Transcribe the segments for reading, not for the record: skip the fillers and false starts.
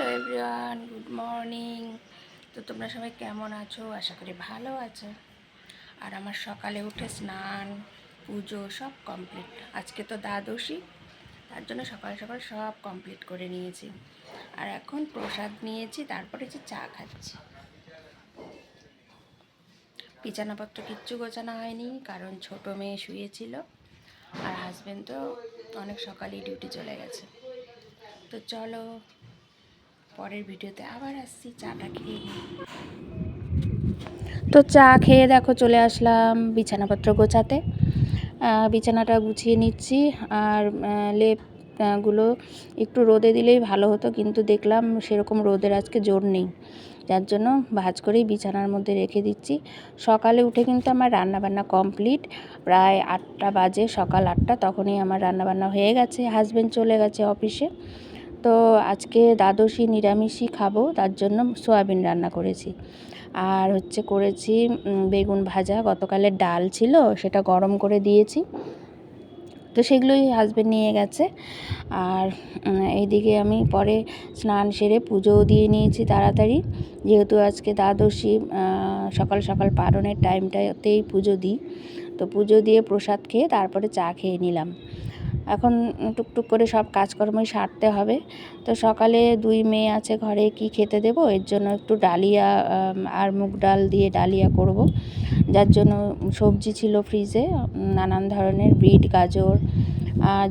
Hello everyone, good morning. তো তোমরা সবাই কেমন আছো? আশা করি ভালো আছো। আর আমার সকালে উঠে স্নান পুজো সব কমপ্লিট। আজকে তো দ্বাদশী, তার জন্য সকাল সকাল সব কমপ্লিট করে নিয়েছি। আর এখন প্রসাদ নিয়েছি, তারপরে যে চা খাচ্ছি। বিছানাপত্র কিচ্ছু গোছানো হয়নি, কারণ ছোট মেয়ে শুয়েছিল আর হাজব্যান্ড তো অনেক সকালেই ডিউটি চলে গেছে। তো চলো পরের ভিডিওতে আবার আসছি, চাটা খেয়ে নিই। তো চা খেয়ে দেখো চলে আসলাম বিছানাপত্র গোছাতে। বিছানাটা গুছিয়ে নিচ্ছি। আর লেপগুলো একটু রোদে দিলেই ভালো হতো, কিন্তু দেখলাম সেরকম রোদের আজকে জোর নেই, যার জন্য ভাঁজ করেই বিছানার মধ্যে রেখে দিচ্ছি। সকালে উঠে কিন্তু আমার রান্নাবান্না কমপ্লিট। প্রায় 8টা বাজে, সকাল 8টা, তখনই আমার রান্নাবান্না হয়ে গেছে। হাজব্যান্ড চলে গেছে অফিসে। তো আজকে দ্বাদশী নিরামিষই খাবো, তার জন্য সয়াবিন রান্না করেছি। আর করেছি বেগুন ভাজা। গতকালের ডাল ছিল, সেটা গরম করে দিয়েছি, তো সেগুলোই হাজব্যান্ড নিয়ে গেছে। আর এইদিকে আমি পরে স্নান সেরে পুজোও দিয়ে নিয়েছি তাড়াতাড়ি, যেহেতু আজকে দ্বাদশী। সকাল সকাল পারণের টাইমটাতেই পুজো দিই। তো পুজো দিয়ে প্রসাদ খেয়ে তারপরে চা খেয়ে নিলাম। এখন টুকটুক করে সব কাজকর্মই সারতে হবে। তো সকালে 2 মেয়ে আছে ঘরে, কি খেতে দেব, এর জন্য একটু ডালিয়া আর মুগ ডাল দিয়ে ডালিয়া করব। যার জন্য সবজি ছিল ফ্রিজে, নানান ধরনের বিট গাজর,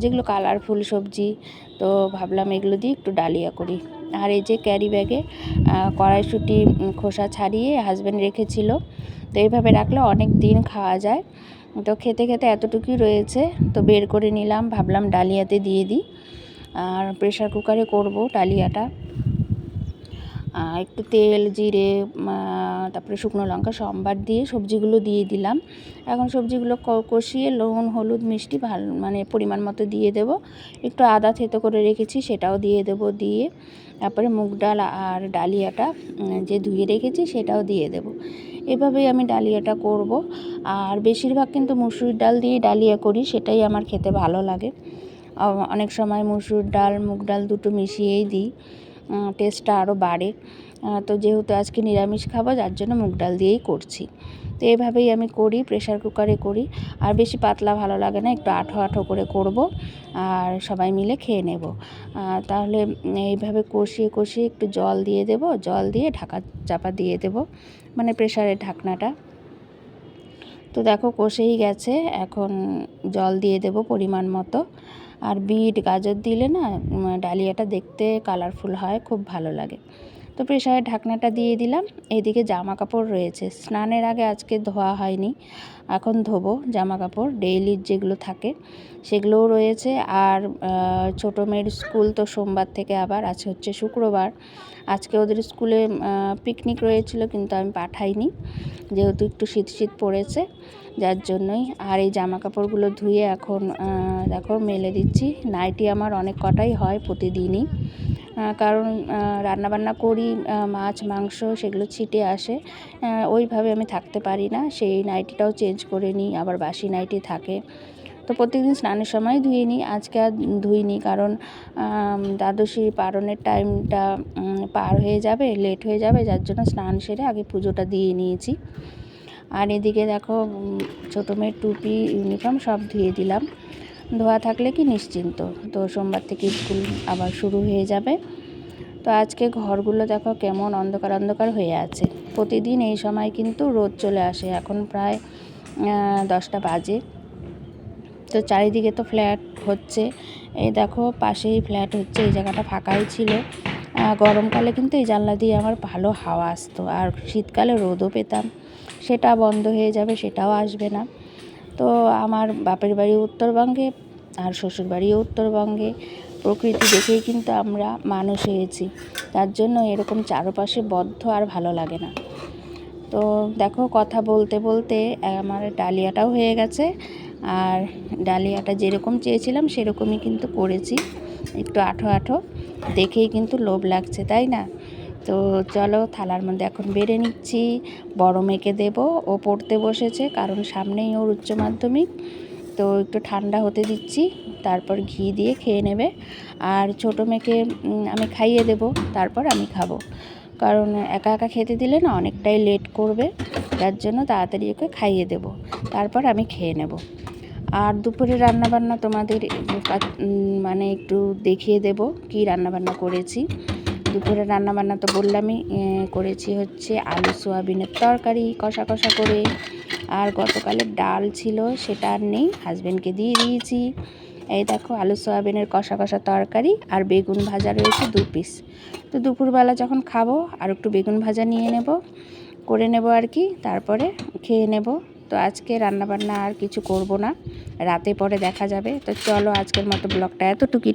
যেগুলো কালারফুল সবজি। তো ভাবলাম এগুলো দিয়ে একটু ডালিয়া করি। আর এই যে ক্যারি ব্যাগে কড়াইশুঁটি খোসা ছাড়িয়ে হাজব্যান্ড রেখেছিল। তো এইভাবে রাখলে অনেক দিন খাওয়া যায়। তো খেতে খেতে এতটুকুই রয়েছে, তো বের করে নিলাম, ভাবলাম ডালিয়াতে দিয়ে দিই। আর প্রেশার কুকারে করব ডালিয়াটা। একটু তেল, জিরে, তারপরে শুকনো লঙ্কা সম্বার দিয়ে সবজিগুলো দিয়ে দিলাম। এখন সবজিগুলো কষিয়ে লবণ, হলুদ, মিষ্টি পরিমাণ মতো দিয়ে দেব। একটু আদা থেতো করে রেখেছি, সেটাও দিয়ে দেব। দিয়ে তারপরে মুগ ডাল আর ডালিয়াটা যে ধুয়ে রেখেছি সেটাও দিয়ে দেব। এভাবেই আমি ডালিয়াটা করব। আর বেশিরভাগ কিন্তু মুসুর ডাল দিয়ে ডালিয়া করি, সেটাই আমার খেতে ভালো লাগে। অনেক সময় মুসুর ডাল, মুগ ডাল দুটো মিশিয়েই দিই, টেস্টটা আরও বাড়ে। তো যেহেতু আজকে নিরামিষ খাবো, যার জন্য মুগ ডাল দিয়েই করছি। তো এভাবেই আমি করি, প্রেশার কুকারে করি। আর বেশি পাতলা ভালো লাগে না, একটু আঠো আঠো করে করব, আর সবাই মিলে খেয়ে নেব। তাহলে এইভাবে কষিয়ে কষিয়ে একটু জল দিয়ে দেব, জল দিয়ে ঢাকা চাপা দিয়ে দেব, প্রেশারের ঢাকনাটা। তো দেখো কষেই গেছে, এখন জল দিয়ে দেব পরিমাণ মতো। আর বিট গাজর দিলে না ডালিয়াটা দেখতে কালারফুল হয়, খুব ভালো লাগে। তো প্রেশারের ঢাকনাটা দিয়ে দিলাম। এদিকে জামা কাপড় রয়েছে, স্নানের আগে আজকে ধোয়া হয়নি, এখন ধোবো জামা কাপড় ডেইলির যেগুলো থাকে সেগুলোও রয়েছে। আর ছোটো মেয়ের স্কুল তো সোমবার থেকে আবার, আছে শুক্রবার। আজকে ওদের স্কুলে পিকনিক রয়েছিল, কিন্তু আমি পাঠাইনি, যেহেতু একটু শীত শীত পড়েছে, যার জন্যই। আর এই জামা কাপড়গুলো ধুয়ে এখন দেখো মেলে দিচ্ছি। নাইটি আমার অনেক কটাই হয় প্রতিদিনই, কারণ রান্নাবান্না করি, মাছ মাংস সেগুলো ছিটে আসে, ওইভাবে আমি থাকতে পারি না। সেই নাইটিটাও চেঞ্জ করে নিই, আবার বাসি নাইটি থাকে। তো প্রত্যেকদিন স্নানের সময় ধুয়ে নিই, আজকে আর ধুইনি, কারণ দ্বাদশী পারণের টাইমটা পার হয়ে যাবে, লেট হয়ে যাবে, যার জন্য স্নান সেরে আগে পুজোটা দিয়ে নিয়েছি। আর এদিকে দেখো ছোটো মেয়ের টুপি, ইউনিফর্ম সব ধুয়ে দিলাম। ধোয়া থাকলে কি নিশ্চিন্ত, তো সোমবার থেকে স্কুল আবার শুরু হয়ে যাবে। তো আজকে ঘরগুলো দেখো কেমন অন্ধকার অন্ধকার হয়ে আছে। প্রতিদিন এই সময় কিন্তু রোদ চলে আসে, এখন প্রায় 10টা বাজে। তো চারিদিকে তো ফ্ল্যাট হচ্ছে, এই দেখো পাশেই ফ্ল্যাট হচ্ছে, এই জায়গাটা ফাঁকাই ছিল। গরমকালে কিন্তু এই জানলা দিয়ে আমার ভালো হাওয়া আসতো, আর শীতকালে রোদও পেতাম। সেটা বন্ধ হয়ে যাবে, সেটাও আসবে না। তো আমার বাপের বাড়ি উত্তরবঙ্গে, আর শ্বশুর বাড়িও উত্তরবঙ্গে। প্রকৃতি দেখেই কিন্তু আমরা মানুষ হয়েছি, তার জন্য এরকম চারপাশে বদ্ধ আর ভালো লাগে না। তো দেখো কথা বলতে বলতে আমার ডালিয়াটাও হয়ে গেছে। আর ডালিয়াটা যেরকম চেয়েছিলাম সেরকমই কিন্তু করেছি, একটু আঠো আঠো, দেখেই কিন্তু লোভ লাগছে, তাই না? তো চলো থালার মধ্যে এখন বেড়ে নিচ্ছি। বড় মেয়েকে দেবো, ও পড়তে বসেছে, কারণ সামনেই ওর উচ্চ মাধ্যমিক। তো একটু ঠান্ডা হতে দিচ্ছি, তারপর ঘি দিয়ে খেয়ে নেবে। আর ছোটো মেয়েকে আমি খাইয়ে দেবো, তারপর আমি খাবো, কারণ একা একা খেতে দিলে না অনেকটাই লেট করবে, যার জন্য তাড়াতাড়ি ওকে খাইয়ে দেবো, তারপর আমি খেয়ে নেব। আর দুপুরে রান্নাবান্না তোমাদের মানে একটু দেখিয়ে দেব কি রান্নাবান্না করেছি। দুপুরে রান্নাবান্না তো বললামই, করেছি হচ্ছে আলু সোয়াবিনের তরকারি কষা কষা করে। আর গতকালের ডাল ছিল, সেটা আর নেই, হাজব্যান্ডকে দিয়ে দিয়েছি। এই দেখো আলু সোয়াবিনের কষা কষা তরকারি আর বেগুন ভাজা রয়েছে 2 পিস। তো দুপুরবেলা যখন খাবো আর একটু বেগুন ভাজা নিয়ে করে নেব আর কি, তারপরে খেয়ে নেব। তো আজকে রান্নাবান্না আর কিছু করব না, রাতে পরে দেখা যাবে। তো চলো আজকের মতো ব্লগটা এতটুকুই।